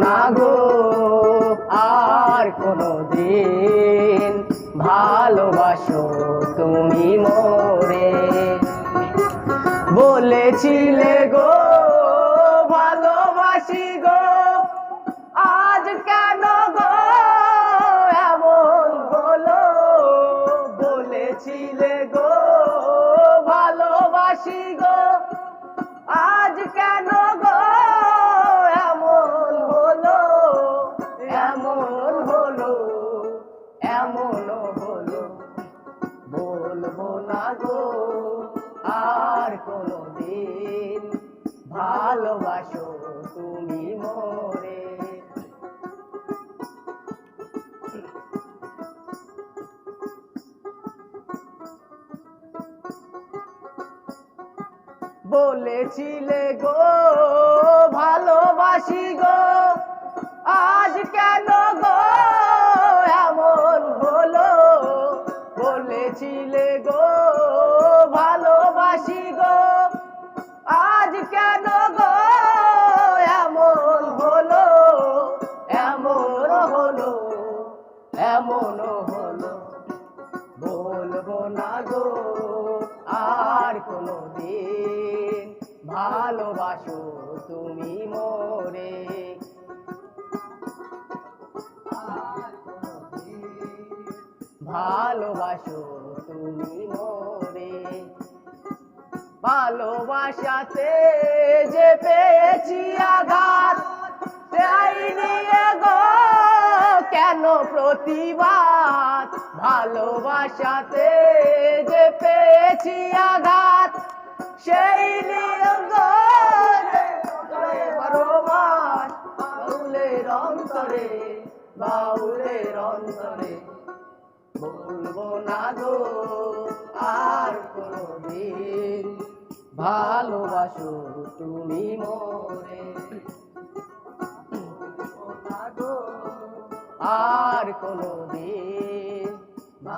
না গো আর কোনদিন ভালোবাসো তুমি মোরে। বলেছিলে গো ভালোবাসি গো, আজ কেন গো এমন হলো। বলেছিলে গো ভালোবাসি গো, আজ কেন গো এমন হলো। এমন হলো, এমন হলো। বলবো না গো আর কোনদিন ভালোবাসো তুমি মোরে। বলেছিলে গো ভালোবাসি গো, আজ কেন গো এমন হলো। বলেছিলে গো ভালোবাসি গো, আজ কেন গো এমন হলো। এমন হলো, এমন হলো। বলবো না গো আর কোনদিন ভালোবাসো তুমি মোরে। ভালোবাসো তুমি মোরে। ভালোবাসাতে যে পেয়েছি আঘাত, তাই নিয়ে গো কেন প্রতিবাদ। ভালোবাসাতে যে পেয়েছি আঘাত, সেই নিয়ে গো রোমান বাউলের অন্তরে, বাউলের অন্তরে। বলবো না গো আর কোনদিন ভালোবাসো তুমি মোরে। আর কোনদিন